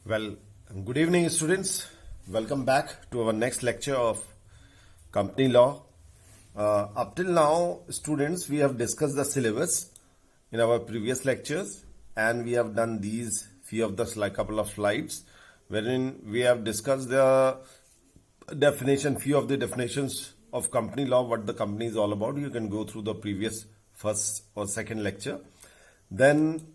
Well, good evening, students. Welcome back to our next lecture of company law. Up till now, students, we have discussed the syllabus in our previous lectures, and we have done these few of the couple of slides, wherein we have discussed the definition, few of the definitions of company law, what the company is all about. You can go through the previous first or second lecture. Then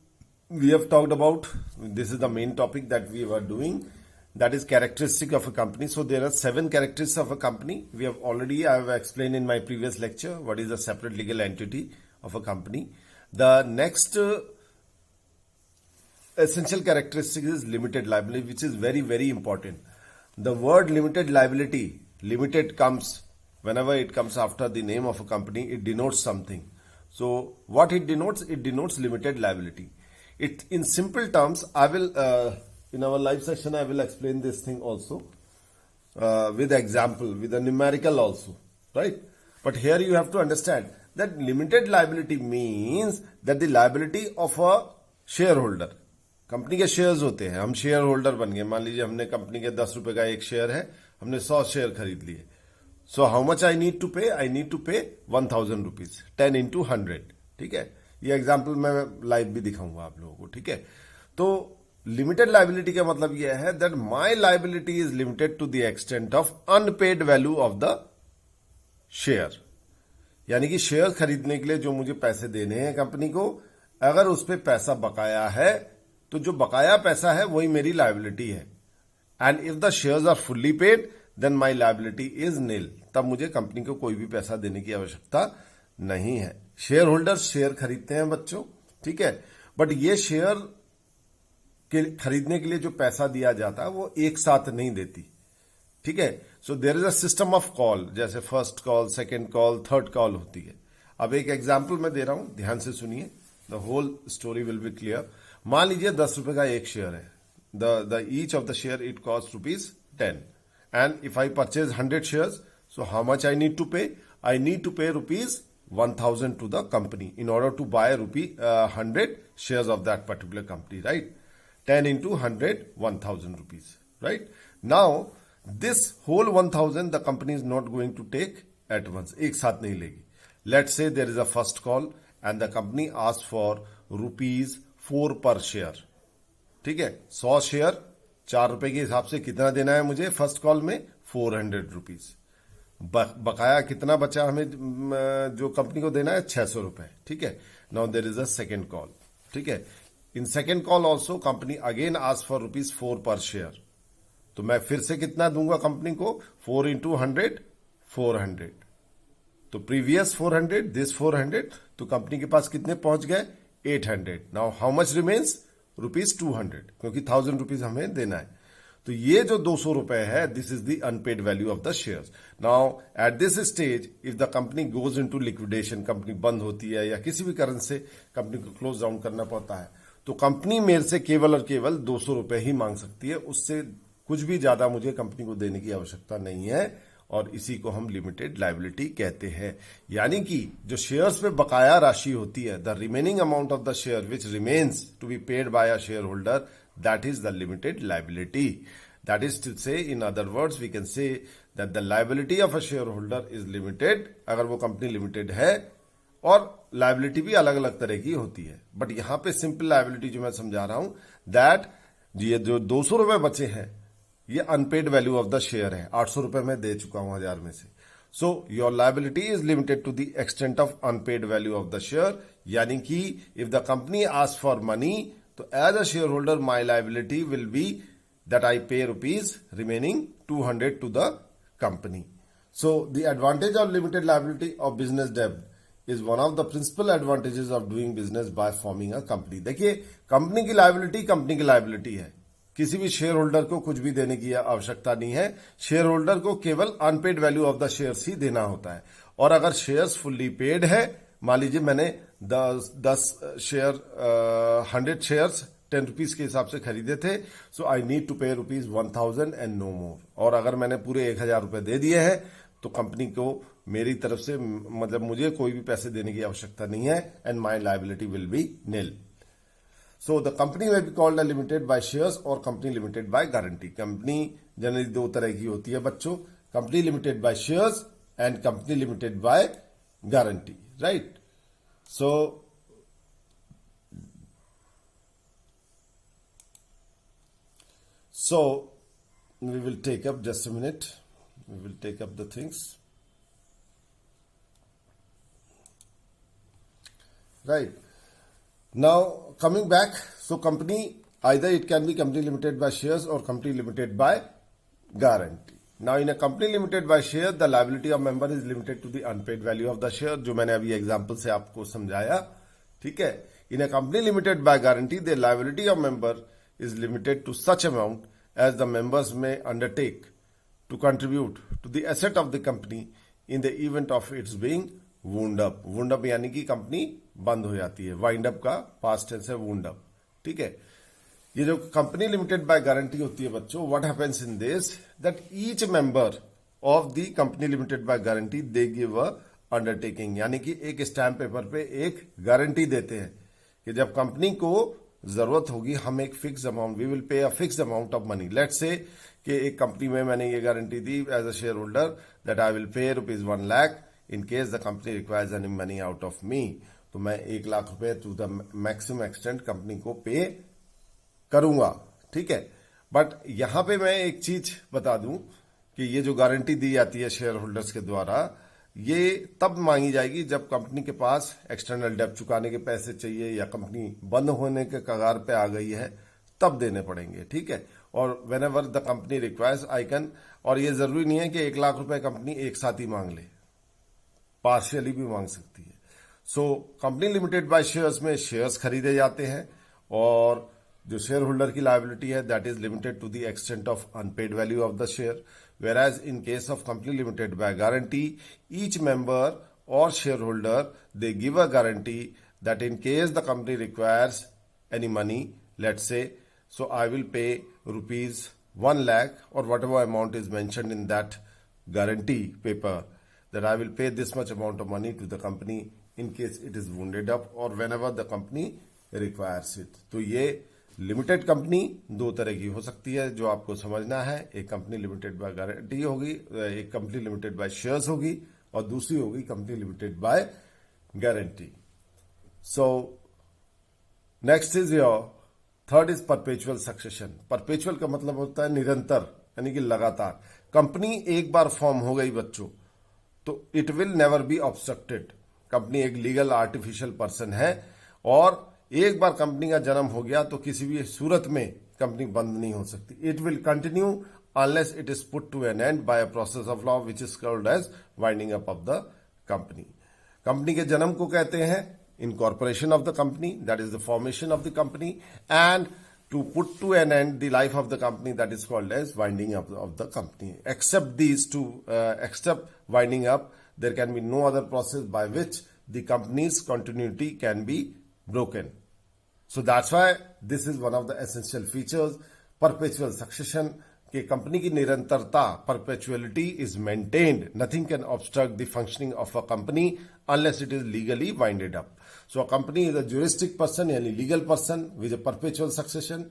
we have talked about, this is the main topic that we were doing, that is characteristic of a company. So there are 7 characteristics of a company. I have explained in my previous lecture what is a separate legal entity of a company. The next essential characteristic is limited liability, which is very, very important. The word limited liability, limited comes, whenever it comes after the name of a company, it denotes something. So what it denotes limited liability. It, in simple terms, I will, in our live session, I will explain this thing also with example, with a numerical also, right? But here you have to understand that limited liability means that the liability of a shareholder. Company के shares होते हैं, हम share holder बन गए. मान लीजिए हमने company के 10 रुपए का एक शेयर है, हमने 100 शेयर खरीद लिए. So how much I need to pay? I need to पे 1000 रुपीज, 10 into 100. ठीक है, ये एग्जाम्पल मैं लाइव भी दिखाऊंगा आप लोगों को. ठीक है, तो लिमिटेड लाइबिलिटी का मतलब यह है that my liability is limited to the extent of unpaid value of the share. यानी कि शेयर खरीदने के लिए जो मुझे पैसे देने हैं कंपनी को, अगर उस पर पैसा बकाया है तो जो बकाया पैसा है वही मेरी लाइबिलिटी है. And if the shares are fully paid then my liability is nil. तब मुझे कंपनी को कोई भी पैसा देने की आवश्यकता नहीं है. शेयर होल्डर्स शेयर खरीदते हैं बच्चों, ठीक है, बट ये शेयर के खरीदने के लिए जो पैसा दिया जाता है वो एक साथ नहीं देती. ठीक है, so there is a system of call, जैसे first call, second call, third call होती है. अब एक एग्जाम्पल मैं दे रहा हूं, ध्यान से सुनिए, the whole story will be clear. मान लीजिए 10 रुपए का एक शेयर है. The each of the share it cost ₹10. And if I purchase 100 shares, so how much I need to pay? I need to pay ₹1000 to the company in order to buy 100 shares of that particular company, right? 10 into 100, 1000 rupees, right? Now, this whole 1000 the company is not going to take at once. एक साथ नहीं लेगी. Let's say there is a first call and the company asks for ₹4 per share. ठीक है, 100 share 4 रुपए के हिसाब से कितना देना है मुझे फर्स्ट कॉल में? 400 रुपीज. बकाया कितना बचा हमें जो कंपनी को देना है? 600 रुपए. ठीक है, now there is a second call. ठीक है, in second call also company again ask for ₹4 per share. तो मैं फिर से कितना दूंगा कंपनी को? 4 into 100, 400. तो प्रीवियस 400, दिस 400, तो कंपनी के पास कितने पहुंच गए? 800. Now how much remains? ₹200, क्योंकि 1000 रुपीज हमें देना है. तो ये जो 200 रुपए है, this is the unpaid value of the shares. Now at this stage if the company goes into liquidation, company बंद होती है या किसी भी कारण से कंपनी को क्लोज डाउन करना पड़ता है, तो कंपनी मेरे से केवल और केवल 200 रुपए ही मांग सकती है. उससे कुछ भी ज्यादा मुझे कंपनी को देने की आवश्यकता नहीं है, और इसी को हम लिमिटेड लाइबिलिटी कहते हैं. यानी कि जो शेयर्स पे बकाया राशि होती है, the remaining amount of the share which remains to be paid by a share holder, that is the limited liability. That is to say, in other words, we can say that the liability of a shareholder is limited. अगर वो company limited है, और liability भी अलग अलग तरह की होती है. बट यहां पे सिंपल लाइबिलिटी जो मैं समझा रहा हूं, दैट ये जो 200 रुपए बचे हैं, ये unpaid value of the share है. 800 रुपए मैं दे चुका हूं 1000 में से. So your liability is limited to the extent of unpaid value of the share. यानी कि if the company ask for money, so as a shareholder, my liability will be that I pay remaining 200 to the company. So the advantage of limited liability of business debt is one of the principal advantages of doing business by forming a company. देखिए, company की liability है. किसी भी share holder को कुछ भी देने की आवश्यकता नहीं है. शेयर होल्डर को केवल unpaid value of the shares ही देना होता है. और अगर शेयर्स फुल्ली पेड है, मान लीजिए मैंने 10 शेयर 100 शेयर्स 10 रुपीज के हिसाब से खरीदे थे, सो आई नीड टू पे ₹1000 एंड नो मोर. और अगर मैंने पूरे 1000 रुपए दे दिए हैं, तो कंपनी को मेरी तरफ से, मतलब मुझे कोई भी पैसे देने की आवश्यकता नहीं है, and my liability will be nil. So the company may be called a limited by shares or company limited by guarantee. Company generally दो तरह की होती है बच्चों, company limited by shares and company limited by guarantee, right? So we will take up, just a minute, we will take up the things, right? Now coming back, so company, either it can be company limited by shares or company limited by guarantee. Now in a company limited by share, the liability of member is limited to the unpaid value of the share, जो मैंने अभी example से आपको समझाया, ठीक है? In a company limited by guarantee, the liability of member is limited to such amount as the members may undertake to contribute to the asset of the company in the event of its being wound up. Wound up यानी कि company बंद हो जाती है. Wind up का past tense है wound up, ठीक है? ये जो कंपनी लिमिटेड बाय गारंटी होती है बच्चों, what happens in this, that each member of the company limited by guarantee they give a undertaking, यानी कि एक स्टैम्प पेपर पे एक गारंटी देते हैं कि जब कंपनी को जरूरत होगी हम एक fix amount, we will pay a fix amount of money. Let's say कि एक कंपनी में मैंने ये गारंटी दी as a share holder that I will pay ₹1 lakh in case the company requires any money out of me. तो मैं 1 लाख रुपए to the maximum extent company को पे करूंगा, ठीक है? बट यहां पे मैं एक चीज बता दूं कि ये जो गारंटी दी जाती है शेयर होल्डर्स के द्वारा, ये तब मांगी जाएगी जब कंपनी के पास एक्सटर्नल डेब्ट चुकाने के पैसे चाहिए या कंपनी बंद होने के कगार पे आ गई है, तब देने पड़ेंगे, ठीक है? और when ever the company requires I can, और ये जरूरी नहीं है कि 1 लाख रुपए कंपनी एक साथ ही मांग ले, पार्शियली भी मांग सकती है. So company limited by shares में शेयर्स खरीदे जाते हैं और जो शेयर होल्डर की लायबिलिटी है that is limited to the extent of unpaid value of the share. Whereas in case of company limited by guarantee, each member or shareholder, they give a guarantee that in case the company requires any money, let's say, so I will pay ₹1 lakh or whatever amount is mentioned in that guarantee paper, that I will pay this much amount of money to the company in case it is wounded up or whenever the company requires it. तो ये limited company दो तरह की हो सकती है जो आपको समझना है. एक कंपनी लिमिटेड बाय गारंटी होगी, एक कंपनी लिमिटेड बाय शेयर्स होगी और दूसरी होगी company limited by guarantee. So next is your third is perpetual succession. Perpetual का मतलब होता है निरंतर, यानी कि लगातार. कंपनी एक बार फॉर्म हो गई बच्चों तो it will never be obstructed. Company एक लीगल आर्टिफिशियल पर्सन है और एक बार कंपनी का जन्म हो गया तो किसी भी सूरत में कंपनी बंद नहीं हो सकती. It will continue unless it is put to an end by a process of law which is called as winding up of the company. Company के जन्म को कहते हैं incorporation of the company, that is the formation of the company, and to put to an end the life of the company that is called as winding up of the company. Except these two, except winding up, there can be no other process by which the company's continuity can be broken. So that's why this is one of the essential features, perpetual succession, कि company की निरंतरता, perpetuality is maintained. Nothing can obstruct the functioning of a company unless it is legally winded up. So a company is a juristic person, यानी legal person with a perpetual succession.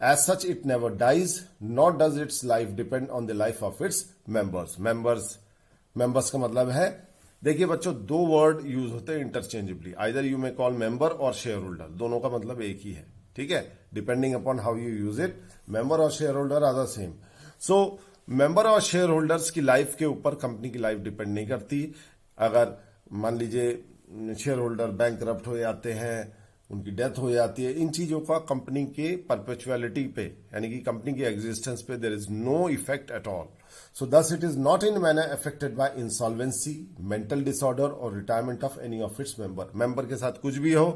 As such, it never dies, nor does its life depend on the life of its members. Members का मतलब है, देखिए बच्चों, दो word use होते हैं interchangeably. Either you may call member और shareholder, दोनों का मतलब एक ही है, ठीक है? Depending upon how you use it, member और shareholder are the same. So member और शेयर होल्डर्स की लाइफ के ऊपर कंपनी की लाइफ डिपेंड नहीं करती. अगर मान लीजिए शेयर होल्डर बैंकरप्ट हो जाते हैं, उनकी डेथ हो जाती है, इन चीजों का कंपनी के परपेचुअलिटी पे, यानी कि कंपनी की एग्जिस्टेंस पे there is no effect at all. So thus it is not in manner affected by insolvency, mental disorder or retirement of any of its member. Member के साथ कुछ भी हो,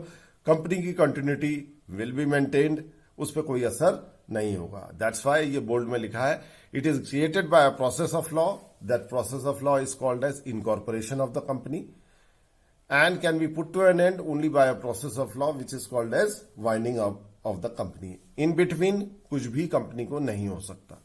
कंपनी की कंटिन्यूटी विल बी मेंटेन्ड, उस पर कोई असर नहीं होगा. दैट्स वाई ये बोल्ड में लिखा है, it is created by a process of law. That process of law is called as incorporation of the company and can be put to an end only by a process of law which is called as winding up of the company. In between कुछ भी company को नहीं हो सकता.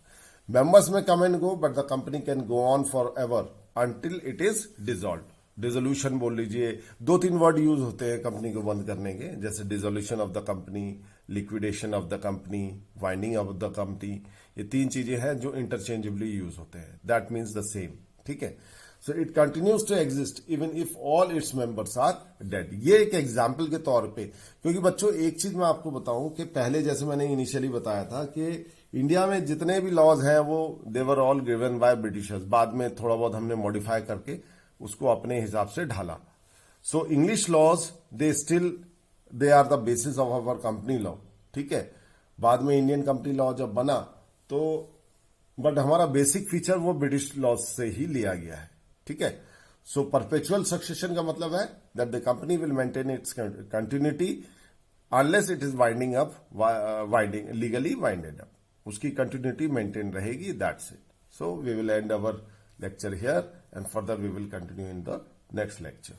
Members may come and go, but the company can go on forever until it is dissolved. Dissolution बोल लीजिए, 2-3 word use होते हैं कंपनी को बंद करने के, जैसे dissolution of the company, liquidation of the company, winding of the company, ये 3 चीजें हैं जो इंटरचेंजेबली यूज होते हैं. That means the same. ठीक है. So it continues to exist even if all its members are dead. ये एक एग्जाम्पल के तौर पे, क्योंकि बच्चों एक चीज मैं आपको बताऊं कि पहले जैसे मैंने इनिशियली बताया था कि इंडिया में जितने भी लॉज हैं वो देवर ऑल गिवन बाय ब्रिटिशर्स. बाद में थोड़ा बहुत हमने मॉडिफाई करके उसको अपने हिसाब से ढाला. So English laws they are the basis of our company law. ठीक है. बाद में इंडियन कंपनी लॉ जब बना तो बट हमारा बेसिक फीचर वो ब्रिटिश लॉज से ही लिया गया है. ठीक है. सो परपेचुअल सक्सेशन का मतलब है that the company will maintain its continuity unless it is winding legally winded up. उसकी कंटिन्यूटी मेंटेन रहेगी. That's it. So we will end our lecture here and further we will continue in the next lecture.